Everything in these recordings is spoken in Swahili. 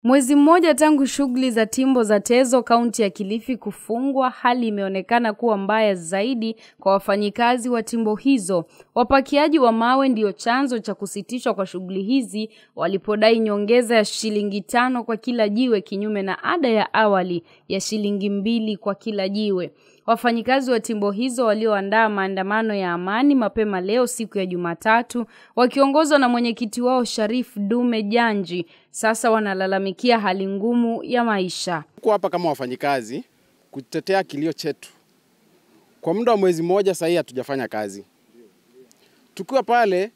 Mwezi mmoja tangu shughuli za timbo za Tezo kaunti ya Kilifi kufungwa, hali imeonekana kuwa mbaya zaidi kwa wafanyikazi wa timbo hizo. Wapakiaji wa mawe ndio chanzo cha kusitishwa kwa shughuli hizi, walipodai nyongeza ya shilingi 5 kwa kila jiwe kinyume na ada ya awali ya shilingi 2 kwa kila jiwe. Wafanyikazi wa timbo hizo walioandaa maandamano ya amani mapema leo siku ya Jumatatu, wakiongozwa na mwenyekiti wao Sharif Dume Janji, sasa wanalalamikia hali ngumu ya maisha. Tuko hapa kama wafanyikazi kutetea kilio chetu. Kwa muda wa mwezi mmoja sasa hatujafanya kazi. Tukiwa pale,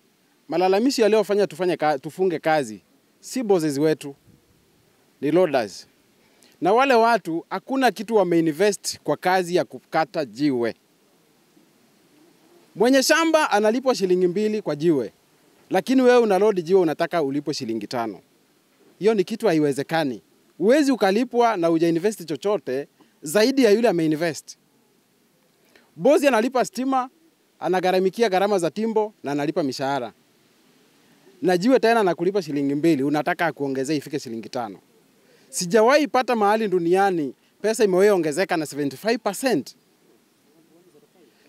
malalamishi yaliyofanya tufunge kazi si bosses wetu, ni loaders. Na wale watu hakuna kitu wameinvest kwa kazi ya kukata jiwe. Mwenye shamba analipwa shilingi 2 kwa jiwe, lakini wewe unaload jiwe unataka ulipo shilingi 5. Hiyo ni kitu haiwezekani. Uwezi ukalipwa na hujainvest chochote zaidi ya yule ameinvest. Bosi analipa stima, anagharamikia gharama za timbo na analipa mishahara. Na jiwe tena anakulipa shilingi 2, unataka kuongezea ifike shilingi 5. Sijawahi pata mahali duniani pesa imeongezeka na 75%.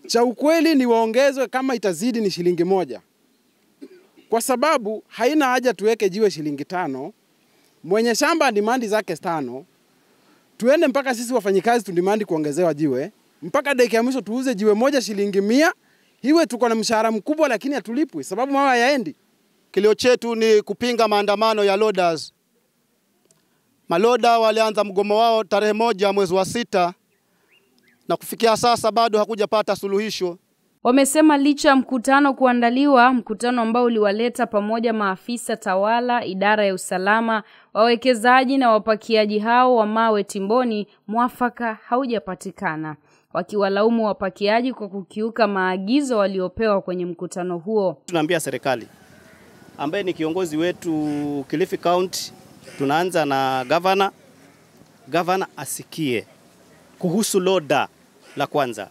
Cha ukweli ni waongezwe kama itazidi ni shilingi 1. Kwa sababu haina haja tuweke jiwe shilingi 5. Mwenye shamba demand zake 5. Tuende mpaka sisi wafanyikazi tudimandi kuongezewa jiwe. Mpaka dakika ya mwisho tuuze jiwe moja shilingi 100. Hiwe tuko na mshahara mkubwa lakini hatulipwi sababu mawe hayaendi. Kilio chetu ni kupinga maandamano ya loaders. Maloda walianza mgomo wao tarehe 1 mwezi wa 6 na kufikia sasa bado hakujapata suluhisho. Wamesema licha ya mkutano kuandaliwa, mkutano ambao uliwaleta pamoja maafisa tawala, idara ya usalama, wawekezaji na wapakiaji hao wa mawe timboni, mwafaka haujapatikana. Wakiwalaumu wapakiaji kwa kukiuka maagizo waliopewa kwenye mkutano huo. Tunaambia serikali ambaye ni kiongozi wetu Kilifi County, tunaanza na governor asikie kuhusu loader. La kwanza,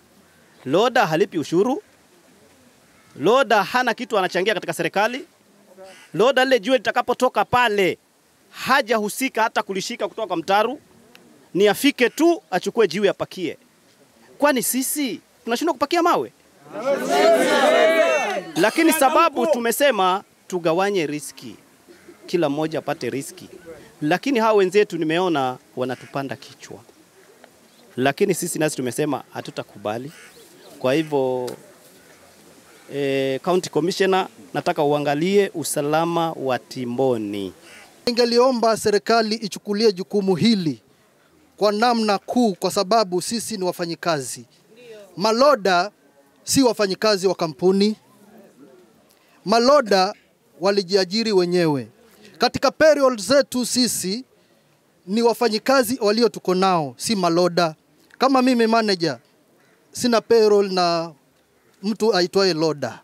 loader halipi ushuru, loader hana kitu anachangia katika serikali, loader lile jiwe litakapotoka pale haja husika hata kulishika kutoka kwa mtaru, ni afike tu achukue jiwe apakie. Kwani sisi tunashindwa kupakia mawe? Lakini sababu tumesema tugawanye riski, kila mmoja apate riski. Lakini hao wenzetu nimeona wanatupanda kichwa. Lakini sisi nasi tumesema hatutakubali. Kwa hivyo County Commissioner, nataka uangalie usalama wa timboni. Ningeliomba serikali ichukulie jukumu hili kwa namna kuu kwa sababu sisi ni wafanyikazi. Maloda si wafanyikazi wa kampuni. Maloda walijiajiri wenyewe. Katika payroll zetu sisi ni wafanyikazi walio tuko nao, si maloda. Kama mimi manager, sina payroll na mtu aitwaye loda.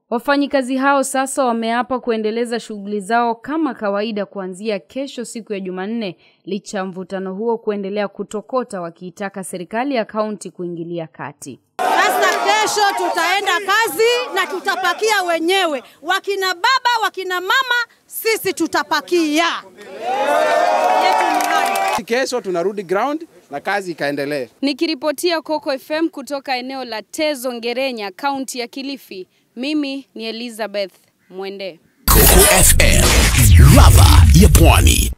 Wafanyikazi hao sasa wameapa kuendeleza shughuli zao kama kawaida kuanzia kesho siku ya Jumanne, licha mvutano huo kuendelea kutokota, wakiitaka serikali ya kaunti kuingilia kati. Sasa kesho tutaenda kazi na tutapakia wenyewe. Wakina baba, wakina mama, sisi tutapakia. Kesho tunarudi ground na kazi ikaendelee. Nikiripotia Coco FM kutoka eneo la Tezo Ngerenya, kaunti ya Kilifi, mimi ni Elizabeth Mwende. Coco FM, ladha ya Pwani.